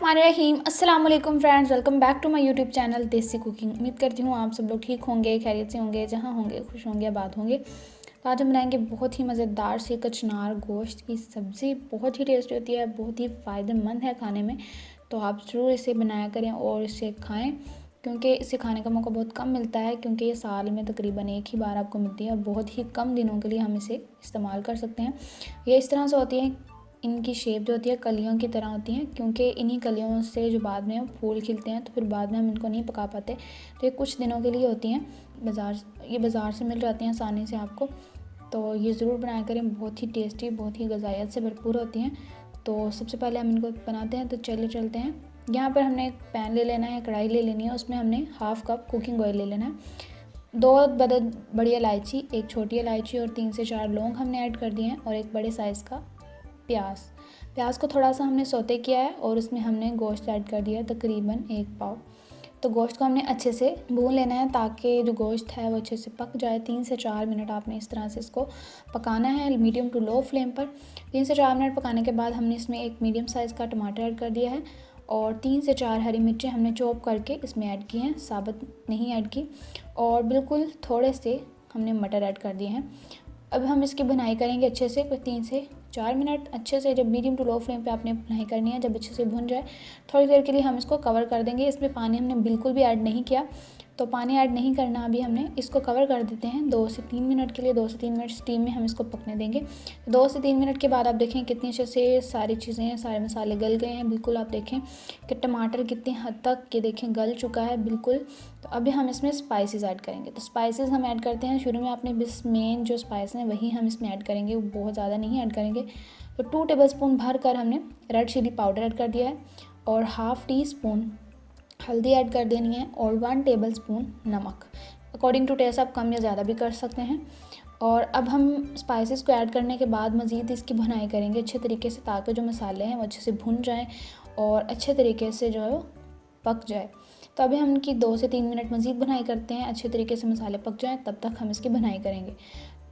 रहीम अस्सलाम वालेकुम friends, welcome back to my YouTube channel Desi cooking. उम्मीद करती हूँ आप सब लोग ठीक होंगे, खैरियत से होंगे, जहाँ होंगे खुश होंगे, आबाद होंगे। तो आज हम बनाएंगे बहुत ही मज़ेदार सी कचनार गोश्त की सब्ज़ी। बहुत ही टेस्टी होती है, बहुत ही फ़ायदेमंद है खाने में। तो आप ज़रूर इसे बनाया करें और इसे खाएँ, क्योंकि इसे खाने का मौका बहुत कम मिलता है, क्योंकि ये साल में तकरीबन एक ही बार आपको मिलती है और बहुत ही कम दिनों के लिए हम इसे इस्तेमाल कर सकते हैं। ये इस तरह से होती है, इनकी शेप जो होती है कलियों की तरह होती हैं, क्योंकि इन्हीं कलियों से जो बाद में फूल खिलते हैं, तो फिर बाद में हम इनको नहीं पका पाते। तो ये कुछ दिनों के लिए होती हैं। बाज़ार से मिल जाती हैं आसानी से आपको। तो ये ज़रूर बनाया करें, बहुत ही टेस्टी, बहुत ही ग़िज़ायत से भरपूर होती हैं। तो सबसे पहले हम इनको बनाते हैं, तो चलिए चलते हैं। यहाँ पर हमने एक पैन ले लेना है, कढ़ाई ले लेनी है, उसमें हमने हाफ़ कप कुकिंग ऑयल ले लेना है। 2 बड़ी इलायची, 1 छोटी इलायची और 3 से 4 लौंग हमने ऐड कर दिए हैं, और एक बड़े साइज़ का प्याज को थोड़ा सा हमने सौते किया है, और उसमें हमने गोश्त ऐड कर दिया है तकरीबन 1 पाव। तो गोश्त को हमने अच्छे से भून लेना है, ताकि जो गोश्त है वो अच्छे से पक जाए। 3 से 4 मिनट आपने इस तरह से इसको पकाना है, मीडियम टू लो फ्लेम पर। 3 से 4 मिनट पकाने के बाद हमने इसमें एक मीडियम साइज़ का टमाटर ऐड कर दिया है, और 3 से 4 हरी मिर्चें हमने चॉप करके इसमें ऐड की हैं, साबुत नहीं ऐड की। और बिल्कुल थोड़े से हमने मटर ऐड कर दिए हैं। अब हम इसकी भुनाई करेंगे अच्छे से, कोई 3 से 4 मिनट अच्छे से। जब मीडियम टू लो फ्लेम पे आपने भुनाई करनी है, जब अच्छे से भुन जाए, थोड़ी देर के लिए हम इसको कवर कर देंगे। इसमें पानी हमने बिल्कुल भी ऐड नहीं किया, तो पानी ऐड नहीं करना अभी हमने। इसको कवर कर देते हैं 2 से 3 मिनट के लिए। 2 से 3 मिनट स्टीम में हम इसको पकने देंगे। 2 से 3 मिनट के बाद आप देखें कितनी अच्छे से सारी चीज़ें, सारे मसाले गल गए हैं बिल्कुल। आप देखें कि टमाटर कितनी हद तक ये देखें गल चुका है बिल्कुल। तो अभी हम इसमें स्पाइसेस ऐड करेंगे। तो स्पाइसेस हम ऐड करते हैं शुरू में, आपने बस मेन जो स्पाइस हैं वही हम इसमें ऐड करेंगे, वो बहुत ज़्यादा नहीं ऐड करेंगे। तो 2 टेबलस्पून भर कर हमने रेड चिली पाउडर ऐड कर दिया है, और हाफ़ टी स्पून हल्दी ऐड कर देनी है, और 1 टेबलस्पून नमक। अकॉर्डिंग टू टेस्ट आप कम या ज़्यादा भी कर सकते हैं। और अब हम स्पाइसेस को ऐड करने के बाद मज़ीद इसकी भुनाई करेंगे अच्छे तरीके से, ताकि जो मसाले हैं वो अच्छे से भुन जाएँ और अच्छे तरीके से जो है वो पक जाए। तो अभी हम इनकी 2 से 3 मिनट मज़ीद भुनाई करते हैं, अच्छे तरीके से मसाले पक जाएँ, तब तक हम इसकी भुनाई करेंगे।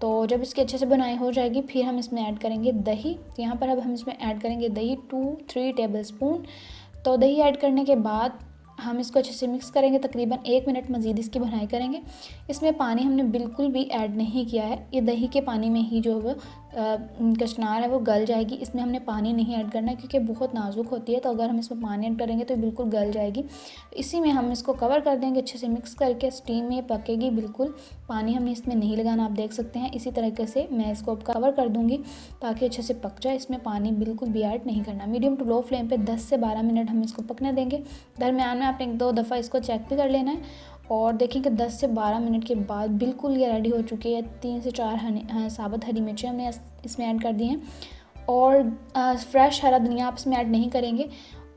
तो जब इसकी अच्छे से भुनाई हो जाएगी, फिर हम इसमें ऐड करेंगे दही। यहाँ पर अब हम इसमें ऐड करेंगे दही 2-3 टेबलस्पून। तो दही ऐड करने के बाद हम इसको अच्छे से मिक्स करेंगे, तकरीबन 1 मिनट मज़ीद इसकी भुनाई करेंगे। इसमें पानी हमने बिल्कुल भी ऐड नहीं किया है, ये दही के पानी में ही जो वो कचनार है वो गल जाएगी। इसमें हमने पानी नहीं ऐड करना, क्योंकि बहुत नाजुक होती है, तो अगर हम इसमें पानी ऐड करेंगे तो बिल्कुल गल जाएगी। इसी में हम इसको कवर कर देंगे, अच्छे से मिक्स करके स्टीम में पकेगी बिल्कुल। पानी हमने इसमें नहीं लगाना, आप देख सकते हैं। इसी तरीके से मैं इसको अब कवर कर दूँगी, ताकि अच्छे से पक जाए। इसमें पानी बिल्कुल भी ऐड नहीं करना। मीडियम टू लो फ्लेम पे 10 से 12 मिनट हम इसको पकने देंगे। दरमियान में आपने 1-2 दफ़ा इसको चेक भी कर लेना है, और देखें कि 10 से 12 मिनट के बाद बिल्कुल ये रेडी हो चुकी है। 3 से 4 साबुत हरी मिर्चें हमने इसमें ऐड कर दी हैं, और फ्रेश हरा धनिया आप इसमें ऐड नहीं करेंगे,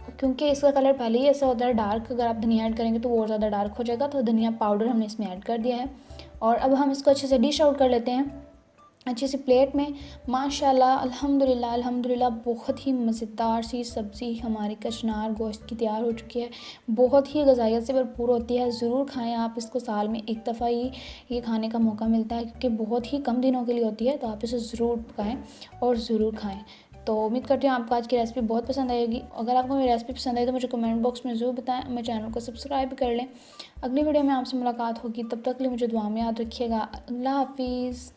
क्योंकि इसका कलर पहले ही ऐसा होता है डार्क। अगर आप धनिया ऐड करेंगे तो वो और ज़्यादा डार्क हो जाएगा। तो धनिया पाउडर हमने इसमें ऐड कर दिया है, और अब हम इसको अच्छे से डिश आउट कर लेते हैं अच्छी सी प्लेट में। माशाल्लाह अल्हम्दुलिल्लाह अल्हम्दुलिल्लाह, बहुत ही मज़ेदार सी सब्ज़ी हमारी कचनार गोश्त की तैयार हो चुकी है। बहुत ही ग़िज़ायत से भरपूर होती है, ज़रूर खाएं आप इसको। साल में एक दफ़ा ही ये खाने का मौका मिलता है, क्योंकि बहुत ही कम दिनों के लिए होती है। तो आप इसे ज़रूर पकाएं और ज़रूर खाएं। तो उम्मीद करती हूँ आपको आज की रेसिपी बहुत पसंद आएगी। अगर आपको मेरी रेसिपी पसंद आई तो मुझे कमेंट बॉक्स में ज़रूर बताएं। मेरे चैनल को सब्सक्राइब कर लें। अगली वीडियो में आपसे मुलाकात होगी, तब तक के लिए मुझे दुआ में याद रखिएगा। अल्लाह हाफिज़।